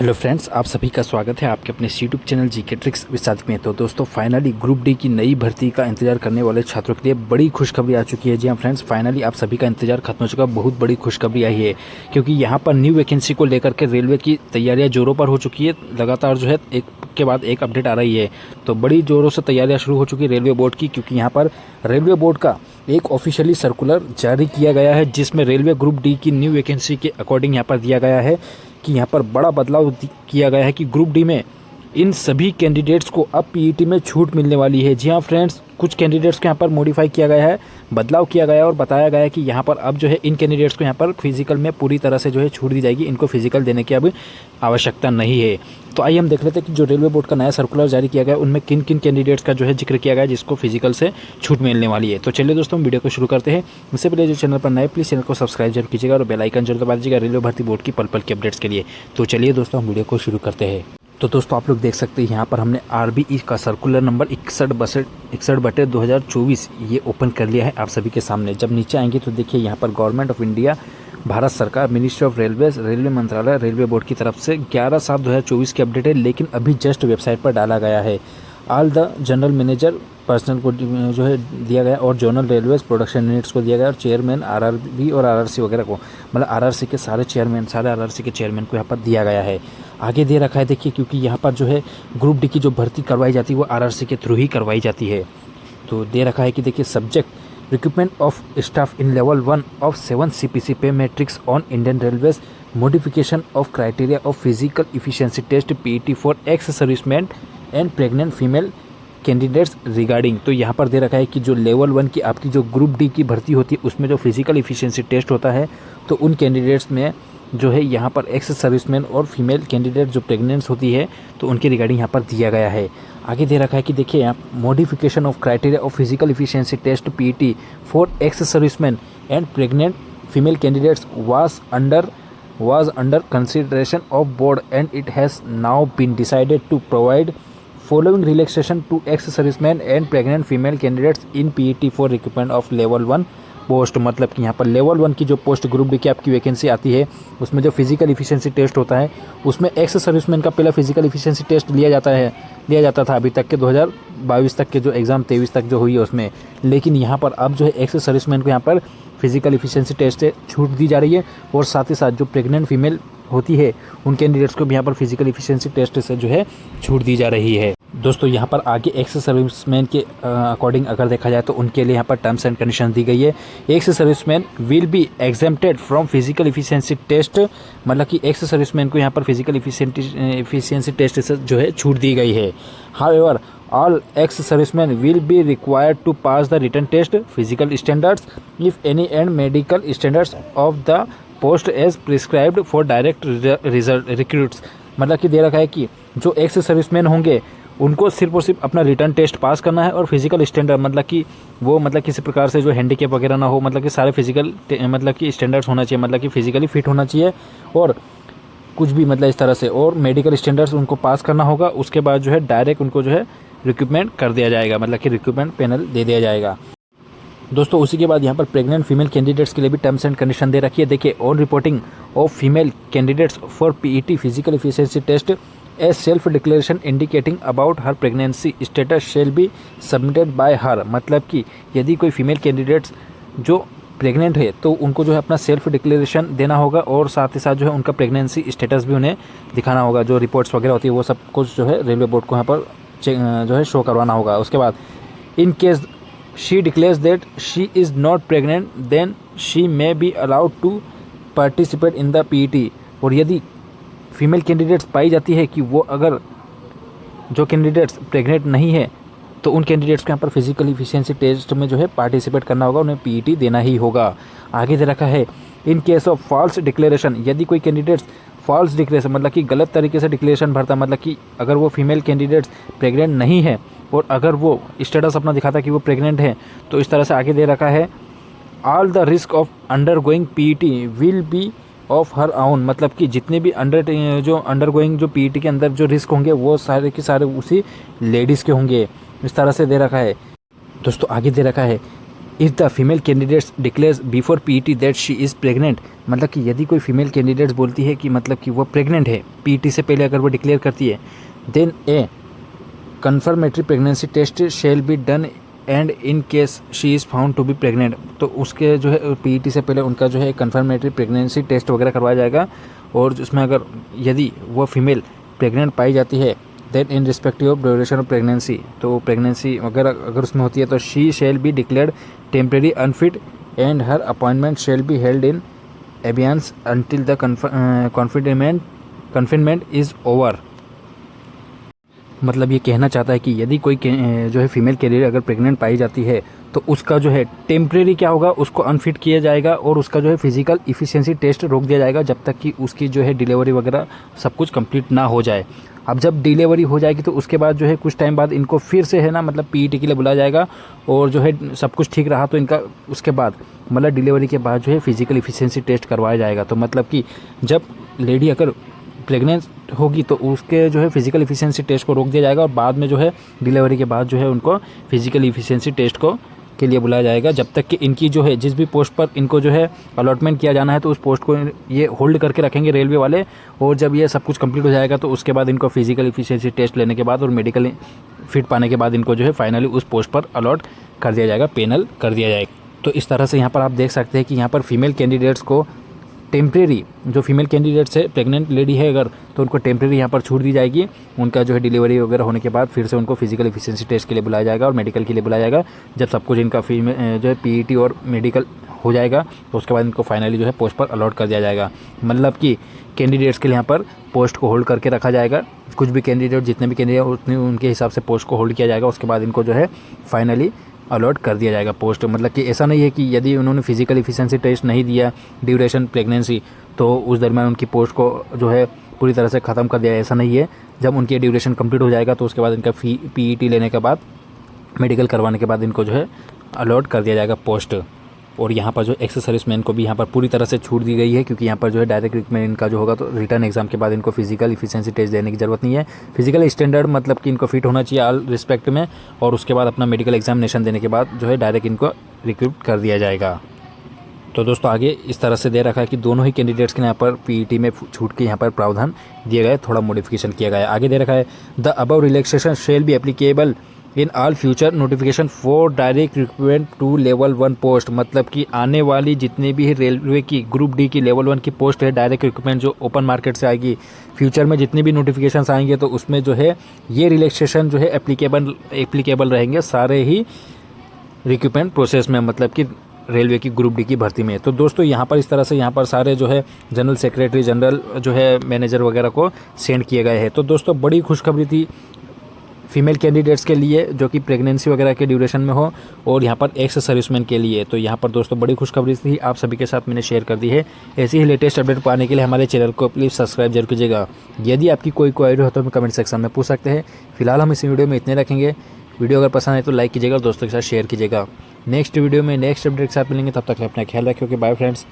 Hello friends, आप सभी का स्वागत है आपके अपने YouTube channel GK tricks with Sadiq में। तो दोस्तों, फाइनली ग्रुप डी की नई भर्ती का इंतजार करने वाले छात्रों के लिए बड़ी खुशखबरी आ चुकी है। जी हाँ फ्रेंड्स, फाइनली आप सभी का इंतजार खत्म हो चुका है। बहुत बड़ी खुशखबरी आई है क्योंकि यहाँ पर न्यू वैकेंसी को लेकर के रेलवे की तैयारियाँ जोरों पर हो चुकी है। लगातार जो है एक के बाद एक अपडेट आ रही है, तो बड़ी जोरों से तैयारियाँ शुरू हो चुकी है रेलवे बोर्ड की, क्योंकि यहाँ पर रेलवे बोर्ड का एक ऑफिशियली सर्कुलर जारी किया गया है जिसमें रेलवे ग्रुप डी की न्यू वैकेंसी के अकॉर्डिंग यहाँ पर दिया गया है कि यहाँ पर बड़ा बदलाव किया गया है कि ग्रुप डी में इन सभी कैंडिडेट्स को अब पीईटी में छूट मिलने वाली है। जी हाँ फ्रेंड्स, कुछ कैंडिडेट्स को यहाँ पर मॉडिफाई किया गया है, बदलाव किया गया है और बताया गया है कि यहाँ पर अब जो है इन कैंडिडेट्स को यहाँ पर फिजिकल में पूरी तरह से जो है छूट दी जाएगी। इनको फिजिकल देने की अब आवश्यकता नहीं है। तो आइए हम देख लेते हैं कि जो रेलवे बोर्ड का नया सर्कुलर जारी किया गया है उनमें किन किन कैंडिडेट्स का जो है जिक्र किया गया है जिसको फिजिकल से छूट मिलने वाली है। तो चलिए दोस्तों, हम वीडियो को शुरू करते हैं। इससे पहले जो चैनल पर नए प्लीज़ चैनल को सब्सक्राइब जरूर कीजिएगा और बेल आइकन जरूर दबा दीजिएगा रेलवे भर्ती बोर्ड की पल पल की अपडेट्स के लिए। तो चलिए दोस्तों, हम वीडियो को शुरू करते हैं। तो दोस्तों, आप लोग देख सकते हैं यहाँ पर हमने आरबीई का सर्कुलर नंबर 61/2024 ये ओपन कर लिया है आप सभी के सामने। जब नीचे आएंगे तो देखिए यहाँ पर गवर्नमेंट ऑफ इंडिया, भारत सरकार, मिनिस्ट्री ऑफ रेलवेज, रेलवे मंत्रालय, रेलवे बोर्ड की तरफ से 11/7/2024 की अपडेट है, लेकिन अभी जस्ट वेबसाइट पर डाला गया है। All the general manager personnel को जो है दिया गया और जोनल रेलवेज प्रोडक्शन यूनिट्स को दिया गया और चेयरमैन आरआरबी और आरआरसी वगैरह को, मतलब आरआरसी के सारे चेयरमैन, सारे आरआरसी के चेयरमैन को यहाँ पर दिया गया है। आगे दे रखा है देखिए, क्योंकि यहाँ पर जो है ग्रुप डी की जो भर्ती करवाई जाती है वो आरआरसी के थ्रू ही करवाई जाती है। तो दे रखा है कि देखिए, subject recruitment of staff in level 1 of 7 CPC pay matrix on Indian railways, modification of criteria of physical efficiency test PET for ex serviceman and pregnant female candidates regarding. तो यहाँ पर दे रखा है कि जो लेवल 1 की आपकी जो ग्रुप डी की भर्ती होती है उसमें जो फिजिकल इफिशिएंसी टेस्ट होता है, तो उन कैंडिडेट्स में जो है यहाँ पर एक्स सर्विसमैन और फीमेल कैंडिडेट जो प्रेग्नेंट्स होती है तो उनके रिगार्डिंग यहाँ पर दिया गया है। आगे दे रखा है कि देखिए, यहाँ modification of criteria of physical efficiency test PET for ex serviceman and pregnant female candidates was under consideration of board and it has now been decided to provide following relaxation to ex-servicemen and pregnant female candidates in PET for recruitment of level 1 post. मतलब कि यहाँ पर level 1 की जो post group D की आपकी vacancy आती है उसमें जो फिजिकल इफिशिएंसी टेस्ट होता है उसमें एक्स सर्विसमैन का पहला फिजिकल इफिशिएंसी टेस्ट लिया जाता था अभी तक के 2022 तक के जो एग्ज़ाम 23 तक जो हुई है उसमें। लेकिन यहाँ पर अब जो है एक्स सर्विसमैन को यहाँ पर फिजिकल इफिशिएंसी टेस्ट से छूट दी जा रही है और साथ ही साथ जो प्रेग्नेंट फीमेल होती है उन कैंडिडेट्स को भी यहाँ पर फिजिकल इफिशिएंसी टेस्ट से जो है छूट दी जा रही है। दोस्तों, यहाँ पर आगे एक्स सर्विसमैन के अकॉर्डिंग अगर देखा जाए तो उनके लिए यहाँ पर टर्म्स एंड कंडीशन दी गई है। Ex serviceman will be exempted from physical efficiency test, मतलब कि एक्स सर्विसमैन को यहाँ पर फिजिकल इफिशिएंसी टेस्ट से जो है छूट दी गई है। However all ex serviceman will be required to pass the written test, physical standards if any and medical standards of the post as prescribed for direct recruits. मतलब कि दे रखा है कि जो एक्स सर्विसमैन होंगे उनको सिर्फ और सिर्फ अपना रिटर्न टेस्ट पास करना है और फिजिकल स्टैंडर्ड, मतलब कि वो मतलब किसी प्रकार से जो हैंडीकैप वगैरह ना हो, मतलब कि सारे फिजिकल मतलब कि स्टैंडर्ड्स होना चाहिए, मतलब कि फिजिकली फिट होना चाहिए और कुछ भी मतलब इस तरह से, और मेडिकल स्टैंडर्ड्स उनको पास करना होगा। उसके बाद जो है डायरेक्ट उनको जो है रिक्रूटमेंट कर दिया जाएगा, मतलब कि रिक्रूटमेंट पैनल दे दिया जाएगा। दोस्तों, उसी के बाद यहाँ पर प्रेग्नेंट फीमेल कैंडिडेट्स के लिए भी टर्म्स एंड कंडीशन दे रखी है। देखिए, on reporting of female candidates for PET physical efficiency test a self declaration indicating about her pregnancy status shall be submitted by her. मतलब कि यदि कोई फीमेल कैंडिडेट्स जो प्रेग्नेंट है तो उनको जो है अपना सेल्फ डिक्लेरेशन देना होगा और साथ ही साथ जो है उनका प्रेगनेंसी स्टेटस भी उन्हें दिखाना होगा। जो रिपोर्ट्स वगैरह होती है वो सब कुछ जो है रेलवे बोर्ड को यहाँ पर जो है शो करवाना होगा। उसके बाद in case she declares that she is not pregnant then she may be allowed to participate in the PET। और यदि फीमेल कैंडिडेट्स पाई जाती है कि वो अगर जो कैंडिडेट्स प्रेग्नेंट नहीं है तो उन कैंडिडेट्स को यहाँ पर फिजिकल इफिशिएंसी टेस्ट में जो है पार्टिसिपेट करना होगा, उन्हें पीईटी देना ही होगा। आगे दे रखा है in case of false declaration, यदि कोई कैंडिडेट्स फॉल्स डिक्लेरेशन मतलब कि गलत तरीके से डिक्लेरेशन भरता, मतलब कि अगर वो फीमेल कैंडिडेट्स प्रेग्नेंट नहीं है और अगर वो स्टेटस अपना दिखाता कि वो प्रेग्नेंट है, तो इस तरह से आगे दे रखा है all the risk of undergoing PET will be of her own. मतलब कि जितने भी अंडरगोइंग जो पीईटी के अंदर जो रिस्क होंगे वो सारे के सारे उसी लेडीज़ के होंगे। इस तरह से दे रखा है। दोस्तों, आगे दे रखा है if the female candidates declares before PET that she is pregnant, मतलब कि यदि कोई फीमेल कैंडिडेट्स बोलती है कि मतलब कि वो प्रेग्नेंट है पीईटी से पहले अगर वो डिक्लेयर करती है, then a confirmatory pregnancy test shall be done and in case she is found to be pregnant, तो उसके जो है पीईटी से पहले उनका जो है कन्फर्मेटरी प्रेगनेंसी टेस्ट वगैरह करवाया जाएगा। और उसमें अगर यदि वो फीमेल प्रेग्नेंट पाई जाती है, then in respective of duration of pregnancy, तो प्रेगनेंसी वगैरह अगर उसमें होती है तो she shall be declared temporary unfit and her appointment shall be held in abeyance until the confinement is over. मतलब ये कहना चाहता है कि यदि कोई जो है फीमेल कैरियर अगर प्रेग्नेंट पाई जाती है तो उसका जो है टेम्परेरी क्या होगा, उसको अनफिट किया जाएगा और उसका जो है फिजिकल इफिशिएंसी टेस्ट रोक दिया जाएगा जब तक कि उसकी जो है डिलीवरी वगैरह सब कुछ कंप्लीट ना हो जाए। अब जब डिलीवरी हो जाएगी तो उसके बाद जो है कुछ टाइम बाद इनको फिर से है ना मतलब पीईटी के लिए बुलाया जाएगा और जो है सब कुछ ठीक रहा तो इनका उसके बाद मतलब डिलीवरी के बाद जो है फिजिकल इफिशिएंसी टेस्ट करवाया जाएगा। तो मतलब कि जब लेडी अगर प्रेग्नेंट होगी तो उसके जो है फिजिकल इफिशिएंसी टेस्ट को रोक दिया जाएगा और बाद में जो है डिलीवरी के बाद जो है उनको फिजिकल इफिशिएंसी टेस्ट को के लिए बुलाया जाएगा, जब तक कि इनकी जो है जिस भी पोस्ट पर इनको जो है अलॉटमेंट किया जाना है तो उस पोस्ट को ये होल्ड करके रखेंगे रेलवे वाले। और जब ये सब कुछ कंप्लीट हो जाएगा तो उसके बाद इनको फिजिकल इफिशिएंसी टेस्ट लेने के बाद और मेडिकल फिट पाने के बाद इनको जो है फाइनली उस पोस्ट पर अलॉट कर दिया जाएगा, पेनल कर दिया जाएगा। तो इस तरह से यहाँ पर आप देख सकते हैं कि यहाँ पर फीमेल कैंडिडेट्स को टेम्परेरी, जो फीमेल कैंडिडेट्स है प्रेग्नेंट लेडी है अगर तो उनको टेम्परेरी यहाँ पर छूट दी जाएगी। उनका जो है डिलीवरी वगैरह होने के बाद फिर से उनको फिजिकल एफिशिएंसी टेस्ट के लिए बुलाया जाएगा और मेडिकल के लिए बुलाया जाएगा। जब सब कुछ इनका जो है पीईटी और मेडिकल हो जाएगा तो उसके बाद इनको फाइनली जो है पोस्ट पर अलॉट कर दिया जाएगा। मतलब कि कैंडिडेट्स के लिए यहाँ पर पोस्ट को होल्ड करके रखा जाएगा। कुछ भी कैंडिडेट जितने भी कैंडिडेट उतने उनके हिसाब से पोस्ट को होल्ड किया जाएगा। उसके बाद इनको जो है फाइनली अलॉट कर दिया जाएगा पोस्ट। मतलब कि ऐसा नहीं है कि यदि उन्होंने फिजिकल इफिशिएंसी टेस्ट नहीं दिया ड्यूरेशन प्रेगनेंसी तो उस दरमियान उनकी पोस्ट को जो है पूरी तरह से ख़त्म कर दिया, ऐसा नहीं है। जब उनकी ड्यूरेशन कंप्लीट हो जाएगा तो उसके बाद इनका पीईटी लेने के बाद मेडिकल करवाने के बाद इनको जो है अलॉट कर दिया जाएगा पोस्ट। और यहाँ पर जो एक्स सर्विसमैन को भी यहाँ पर पूरी तरह से छूट दी गई है क्योंकि यहाँ पर जो है डायरेक्ट रिक्रूटमेंट इनका जो होगा तो रिटर्न एग्जाम के बाद इनको फिजिकल इफिशिएंसी टेस्ट देने की ज़रूरत नहीं है। फिजिकल स्टैंडर्ड मतलब कि इनको फिट होना चाहिए ऑल रिस्पेक्ट में और उसके बाद अपना मेडिकल एग्जामिनेशन देने के बाद जो है डायरेक्ट इनको रिक्रूट कर दिया जाएगा। तो दोस्तों आगे इस तरह से दे रखा है कि दोनों ही कैंडिडेट्स के यहाँ पर पीईटी में छूट के यहाँ पर प्रावधान दिए गए, थोड़ा मॉडिफिकेशन किया गया है। आगे दे रखा है the above relaxation shall be applicable in all future notification for direct recruitment to level 1 post. मतलब कि आने वाली जितने भी रेलवे की ग्रुप डी की लेवल 1 की पोस्ट है डायरेक्ट रिक्रूटमेंट जो ओपन मार्केट से आएगी, फ्यूचर में जितने भी नोटिफिकेशंस आएंगे तो उसमें जो है ये रिलैक्सेशन जो है एप्लीकेबल रहेंगे सारे ही रिक्रूटमेंट प्रोसेस में, मतलब कि रेलवे की ग्रुप डी की भर्ती में। तो दोस्तों यहाँ पर इस तरह से यहाँ पर सारे जो है जनरल सेक्रेटरी जनरल जो है मैनेजर वगैरह को सेंड किए गए हैं। तो दोस्तों बड़ी खुशखबरी थी फीमेल कैंडिडेट्स के लिए जो कि प्रेगनेंसी वगैरह के ड्यूरेशन में हो और यहाँ पर एक्स सर्विसमैन के लिए। तो यहाँ पर दोस्तों बड़ी खुशखबरी थी, आप सभी के साथ मैंने शेयर कर दी है। ऐसी ही लेटेस्ट अपडेट पाने के लिए हमारे चैनल को प्लीज़ सब्सक्राइब जरूर कीजिएगा। यदि आपकी कोई क्वेरी हो तो हमें कमेंट सेक्शन में पूछ सकते हैं। फिलहाल हम इस वीडियो में इतने रखेंगे। वीडियो अगर पसंद आए तो लाइक कीजिएगा और दोस्तों के साथ शेयर कीजिएगा। नेक्स्ट वीडियो में नेक्स्ट अपडेट के साथ मिलेंगे, तब तक अपना ख्याल रखिए। Bye friends.